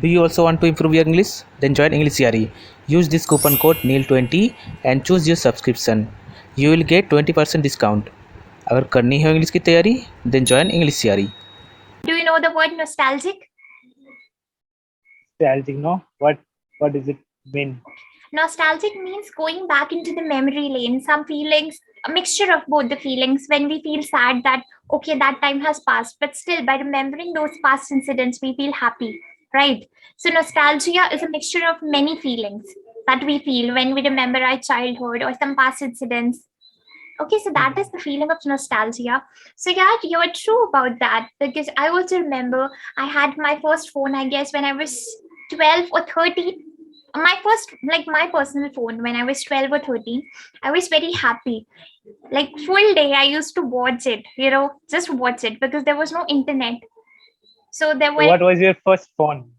Do you also want to improve your English? Then join EnglishYaari. Use this coupon code NEIL20 and choose your subscription. You will get 20% discount. अगर करनी है English की तैयारी then join EnglishYaari. Do you know the word nostalgic? Nostalgic, no? What does it mean? Nostalgic means going back into the memory lane. Some feelings, a mixture of both the feelings. When we feel sad that, okay, that time has passed, but still by remembering those past incidents, we feel happy, right? So nostalgia is a mixture of many feelings that we feel when we remember our childhood or some past incidents. Okay, so that is the feeling of nostalgia. So yeah, you're true about that, because I also remember I had my first phone, I guess, when I was 12 or 13. My first, like my personal phone, when I was 12 or 13. I was very happy. Like full day, I used to watch it, just watch it, because there was no internet. So there were What was your first phone?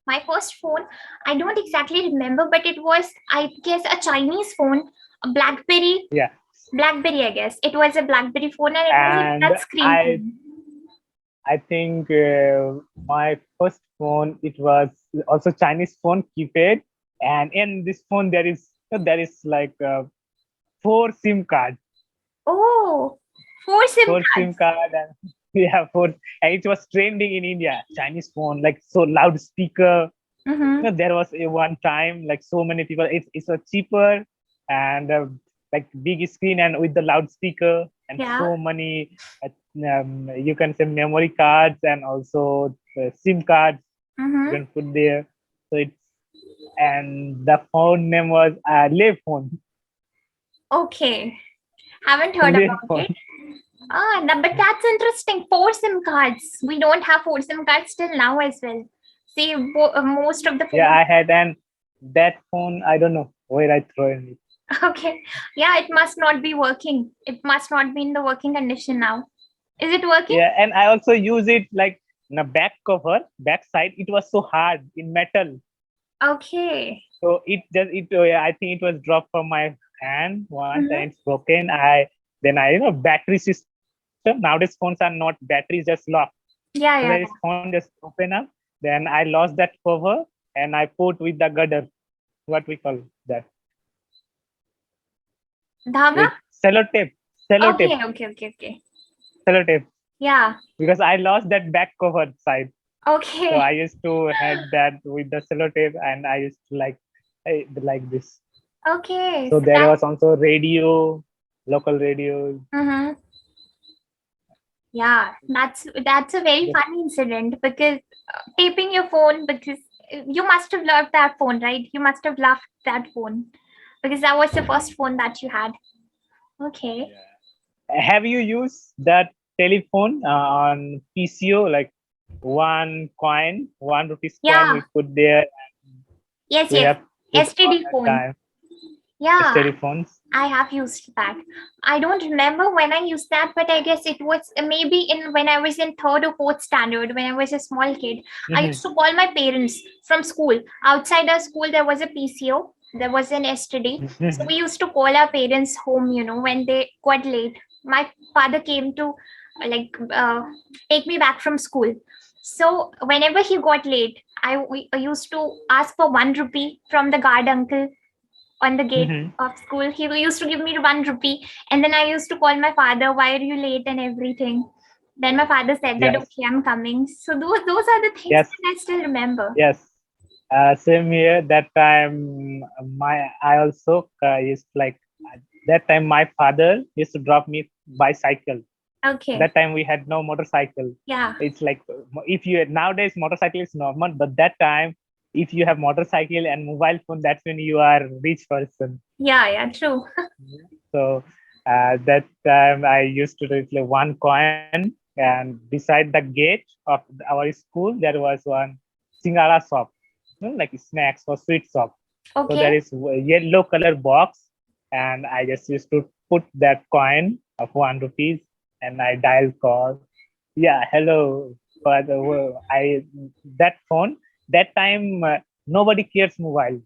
my first phone. I don't exactly remember, but it was, I guess, a Chinese phone, a BlackBerry. Yeah. BlackBerry, I guess. It was a BlackBerry phone, and it was a touch screen phone. I think my first phone, it was also Chinese phone, keypad, and in this phone there is like 4 SIM cards. Oh, 4 SIM Four cards. SIM card and yeah, and it was trending in India. Chinese phone, like so loudspeaker. Mm-hmm. There was a one time like so many people. It's a cheaper and like big screen and with the loudspeaker and so many. You can say memory cards and also SIM cards you can put there. So it's, and the phone name was Lay phone. Okay, haven't heard about it. But that's interesting. 4 SIM cards. We don't have 4 SIM cards till now as well. See, most of the phones. Yeah, I had, and that phone, I don't know where I throw it. Okay. Yeah, it must not be working. It must not be in the working condition now. Is it working? Yeah, and I also use it like in a back cover, back side. It was so hard in metal. Okay. So I think it was dropped from my hand once and it's broken. Battery system. Nowadays phones are not batteries, just locked. Yeah, so yeah. This phone just open up. Then I lost that cover and I put with the gutter. What we call that? Dhaga? Sellotape. Okay. Sellotape. Yeah. Because I lost that back cover side. Okay. So I used to had that with the sellotape and I used to like this. Okay. So there was also radio, local radio. Yeah, that's a very funny incident, because taping your phone, because you must have loved that phone, right? You must have loved that phone because that was the first phone that you had. Okay. Have you used that telephone on PCO, like 1 coin, 1 rupees coin we put there? Yes. STD phone. Yeah. STD phones. I have used that. I don't remember when I used that, but I guess it was maybe when I was in 3rd or 4th standard, when I was a small kid. I used to call my parents from school. Outside our school, there was a PCO. There was an STD. So we used to call our parents home, when they got late. My father came to take me back from school. So whenever he got late, I used to ask for 1 rupee from the guard uncle on the gate of school. He used to give me 1 rupee, and then I used to call my father, why are you late and everything. Then my father said that, okay, I'm coming. So those are the things that I still remember. Yes. Same here. That time, I also used that time my father used to drop me bicycle. Okay. That time we had no motorcycle. Yeah. It's like nowadays motorcycle is normal, but that time if you have motorcycle and mobile phone, that's when you are rich person. Yeah, true. So that time I used to do 1 coin, and beside the gate of our school there was one singara shop, like snacks or sweet shop. Okay. So there is a yellow color box, and I just used to put that coin of 1 rupees and I dial call. Yeah, hello. But that phone, that time nobody cares mobile.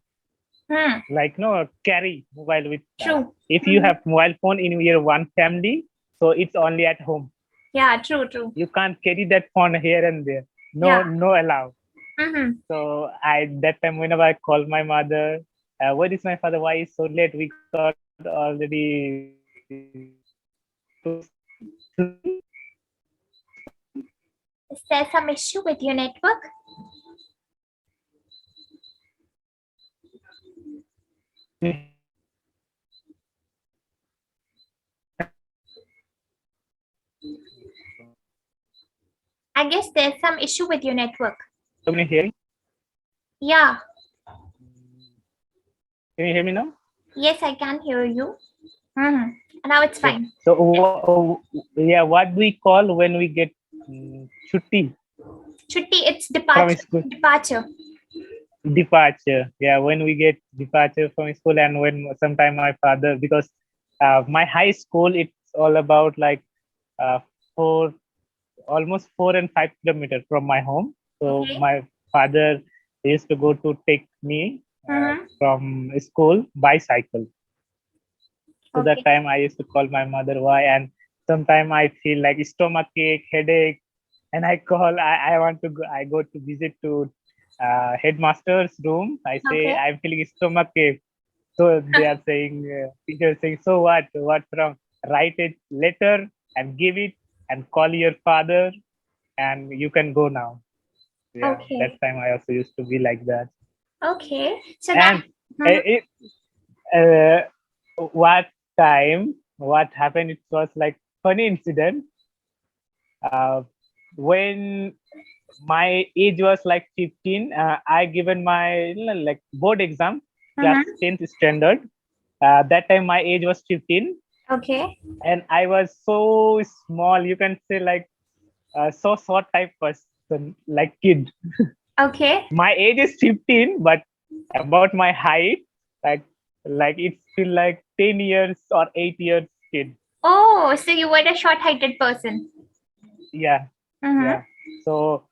Like carry mobile with. True. If you have mobile phone in your one family, so it's only at home. Yeah, true. You can't carry that phone here and there. No allow. So that time whenever I call my mother, where is my father? Why is so late? We got already 2:30. Is there some issue with your network? I guess there's some issue with your network. Can you hear me? Yeah. Can you hear me now? Yes, I can hear you. Now it's Yeah. fine. So yeah, what do we call when we get chutti Chutti, it's from departure. school? Departure. Departure. Yeah, when we get departure from school, and when sometime my father, because my high school, it's all about like uh, almost 4 and 5 kilometers from my home. So Okay. my father used to go to take me from school by cycle. So that time I used to call my mother why, and sometimes I feel like stomach ache, headache, and I call. I want to go. I go to visit to headmaster's room. I say I'm feeling stomach ache. So they are saying, teacher is saying, so what? What from? Write a letter and give it and call your father, and you can go now. Yeah, that time I also used to be like that. Okay. So And what time, what happened? It was like funny incident. When my age was like 15, I given my like board exam, class 10th standard. That time my age was 15. Okay. And I was so small. You can say like so short type person, like kid. Okay. My age is 15, but about my height, like it's still like 10 years or 8 years kid. Oh, so you were a short-heighted person. Yeah. Yeah. So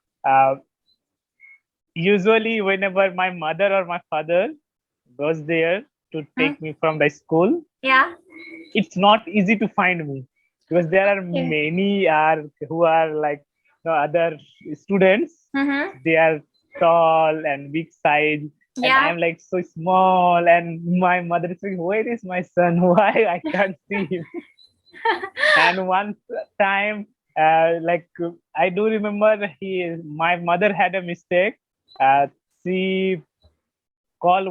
usually whenever my mother or my father goes there to take me from the school, it's not easy to find me, because there are many who are like other students. They are tall and big size, and I'm like so small, and my mother is saying, where is my son? Why I can't see him? And one time, like I do remember, my mother had a mistake. She called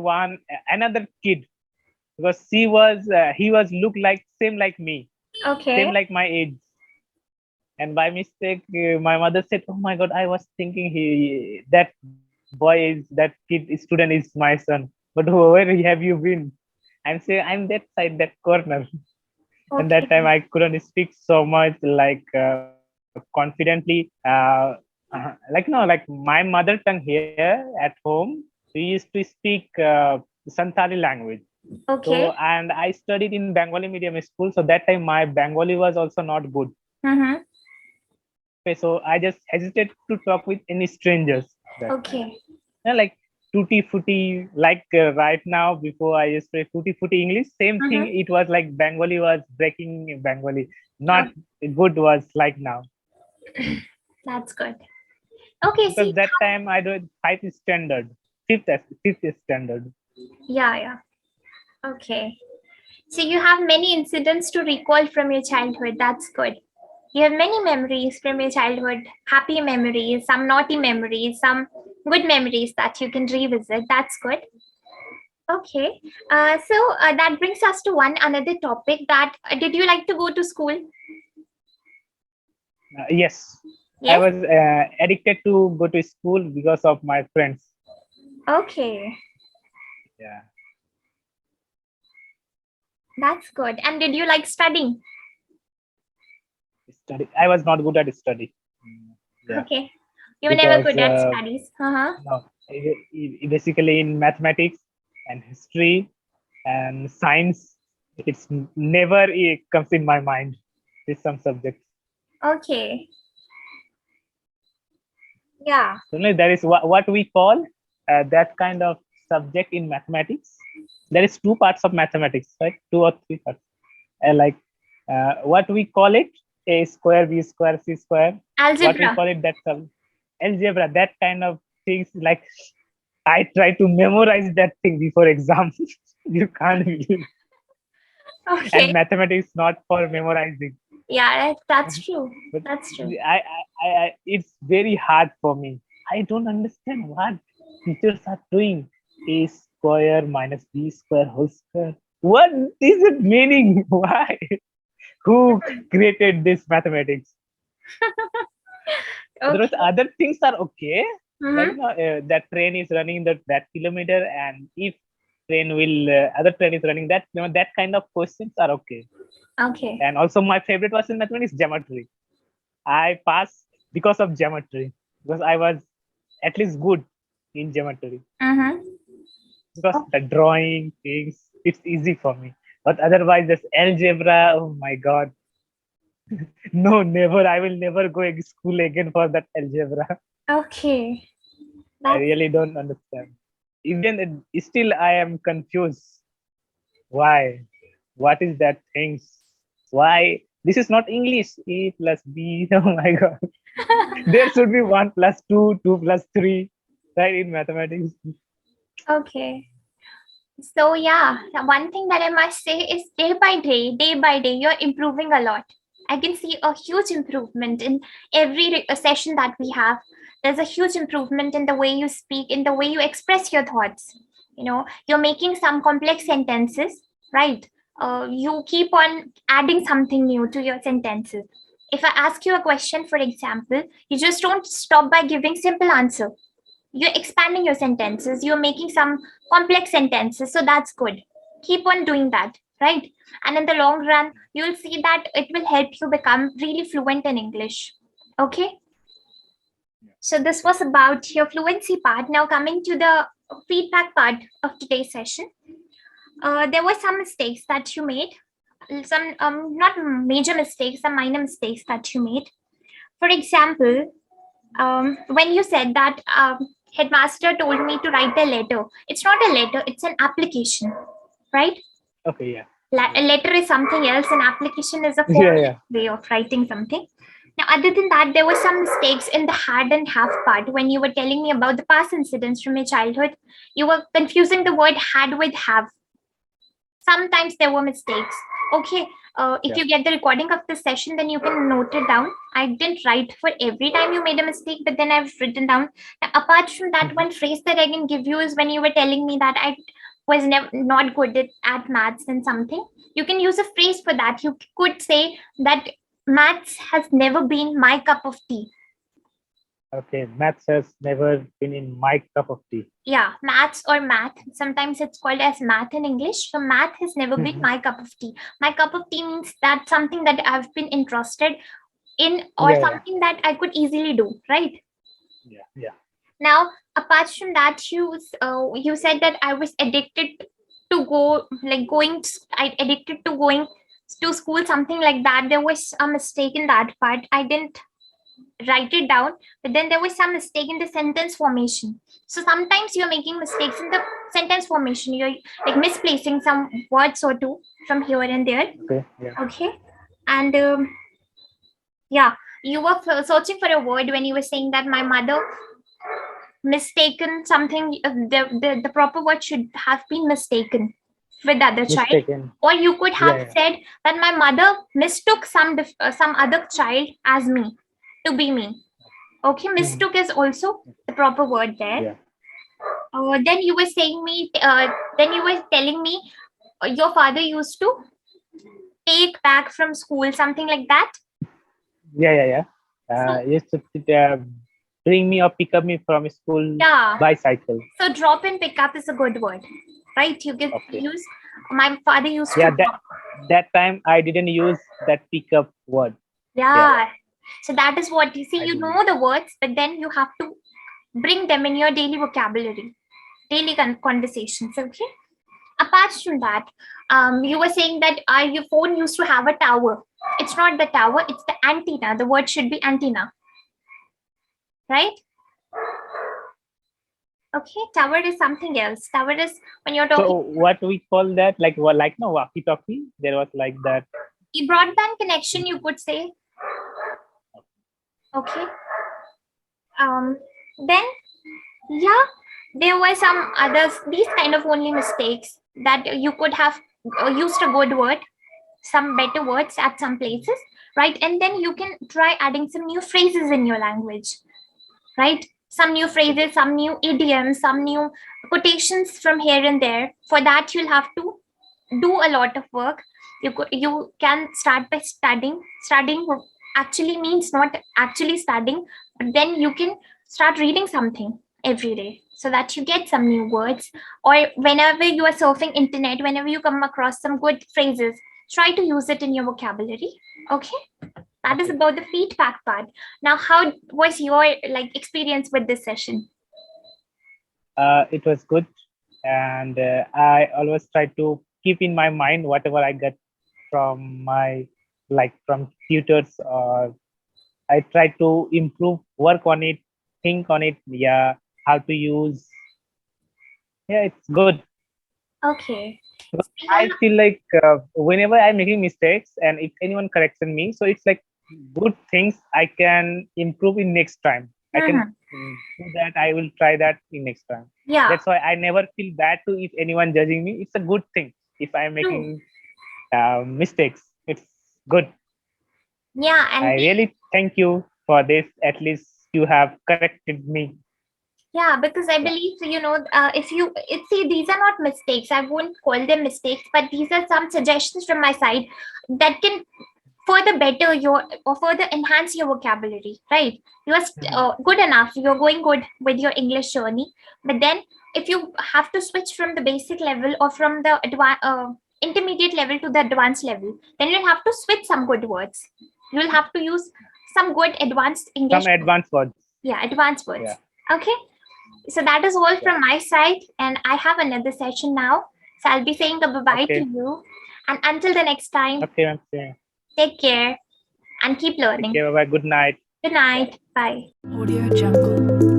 another kid, because he was look like same like me, same like my age. And by mistake, my mother said, oh my god, I was thinking that kid student is my son, but where have you been? I'm saying I'm that side, that corner. And that time I couldn't speak so much like confidently, like no, like my mother tongue here at home, we used to speak Santali language. So, and I studied in Bengali medium school, so that time my Bengali was also not good. Okay, so I just hesitate to talk with any strangers. Like tutti frutti, like right now, before I just say tutti frutti English, same thing. It was like Bengali was breaking Bengali, not good was like now. That's good. Okay, because that time I do fifth standard. Yeah. Okay. So you have many incidents to recall from your childhood. That's good. You have many memories from your childhood, happy memories, some naughty memories, some good memories that you can revisit. That's good. Okay. So that brings us to another topic that did you like to go to school? Yes. I was addicted to go to school because of my friends. Okay. Yeah. That's good. And did you like studying? I was not good at study. Yeah. Okay. You were never good at studies. No. Basically in mathematics and history and science, it's never comes in my mind. It's some subjects. Okay. Yeah. So that is what we call that kind of subject in mathematics. There is two parts of mathematics, right? 2 or 3 parts. Like what we call it, a square, b square, c square. Algebra. What we call it, that's algebra. That kind of things like I try to memorize that thing before exam. You can't believe. Okay. And mathematics not for memorizing. Yeah, that's true. But That's true. it's very hard for me. I don't understand what teachers are doing. A square minus b square whole square. What is it meaning? Why? Who created this mathematics? Otherwise, Okay. other things are okay. Like Mm-hmm. that train is running that kilometer, and if train will other train is running that, that kind of questions are okay. Okay. And also, my favorite was in mathematics geometry. I passed because of geometry, because I was at least good in geometry. Mm-hmm. Because the drawing things, it's easy for me. But otherwise, this algebra, oh my god. No, never. I will never go to school again for that algebra. Okay. I really don't understand. Even still, I am confused. Why? What is that things? Why? This is not English. A plus B. Oh my god. There should be 1 plus 2, 2 plus 3, right? In mathematics. Okay. So yeah, one thing that I must say is day by day, you're improving a lot. I can see a huge improvement in every session that we have. There's a huge improvement in the way you speak, in the way you express your thoughts. You know, you're making some complex sentences, right? You keep on adding something new to your sentences. If I ask you a question, for example, you just don't stop by giving simple answer. You're expanding your sentences, you're making some complex sentences, so that's good. Keep on doing that, right? And in the long run, you'll see that it will help you become really fluent in English. Okay, so this was about your fluency part. Now coming to the feedback part of today's session, there were some mistakes that you made, some not major mistakes, some minor mistakes that you made. For example, when you said that headmaster told me to write a letter, it's not a letter, it's an application, right? Okay, yeah. A letter is something else, an application is a Yeah, formal yeah. way of writing something. Now other than that, there were some mistakes in the had and have part. When you were telling me about the past incidents from your childhood, you were confusing the word had with have. Sometimes there were mistakes. Okay, if Yeah. you get the recording of the session, then you can note it down. I didn't write for every time you made a mistake, but then I've written down. Now, apart from that, one phrase that I can give you is when you were telling me that I was never not good at maths and something. You can use a phrase for that. You could say that maths has never been my cup of tea. Okay, maths has never been in my cup of tea. Yeah, maths or math. Sometimes it's called as math in English. So math has never been my cup of tea. My cup of tea means that something that I've been interested in, or Yeah, yeah. something that I could easily do, right? Yeah, yeah. Now, apart from that, you said that I was addicted to go like going. I addicted to going to school, something like that. There was a mistake in that part. I didn't write it down, but then there was some mistake in the sentence formation. So sometimes you're making mistakes in the sentence formation. You're like misplacing some words or two from here and there. Okay, yeah. Okay, and yeah, you were searching for a word when you were saying that my mother mistaken something. The proper word should have been mistaken with the other child, Mistaken. or you could have Yeah, yeah. said that my mother mistook some other child as me to be me. Okay, mistook is also the proper word there. Yeah. Then you were saying me. Then you were telling me your father used to take back from school, something like that. Yeah, yeah, yeah. So, Used to bring me or pick up me from school yeah. bicycle. So drop and pick up is a good word, right? You can Okay. use. My father used Yeah, to. that time I didn't use that pickup word. Yeah. So that is what you see. I You didn't. know the words, but then you have to bring them in your daily vocabulary, daily conversations. Okay. Apart from that, you were saying that your phone used to have a tower. It's not the tower, it's the antenna. The word should be antenna, right? Okay, tower is something else. Tower is when you're talking. So what we call that, like what, like no walkie-talkie? There was like that. A broadband connection, you could say. Okay. Then Yeah, there were some others, these kind of only mistakes that you could have used a good word, some better words at some places, right? And then you can try adding some new phrases in your language, right? Some new phrases, some new idioms, some new quotations from here and there. For that, you'll have to do a lot of work. You can start by studying. Studying actually means not actually studying, but then you can start reading something every day so that you get some new words. Or whenever you are surfing internet, whenever you come across some good phrases, try to use it in your vocabulary. Okay, that is about the feedback part. Now, how was your like experience with this session? It was good, and I always try to keep in my mind whatever I get from my from tutors, or I try to improve, work on it, think on it. Yeah, how to use. Yeah, it's good. Okay. I feel like whenever I'm making mistakes, and if anyone corrects me, so it's like good things I can improve in next time. I can do that. I will try that in next time. Yeah. That's why I never feel bad to if anyone judging me. It's a good thing. If I'm making mistakes, it's good. Yeah, and I really thank you for this. At least you have corrected me. yeah, because I believe, if you see, these are not mistakes. I won't call them mistakes, but these are some suggestions from my side that can further better your or further enhance your vocabulary, right? You are good enough. You're going good with your English journey, but then if you have to switch from the basic level or from the intermediate level to the advanced level, then you'll have to switch some good words. You'll have to use some good advanced English. Some advanced words. Yeah, advanced words. Yeah. Okay. So that is all from my side, and I have another session now. So I'll be saying a bye-bye to you. And until the next time, take care and keep learning. Okay, bye-bye. Good night. Good night. Bye. Audio Jungle.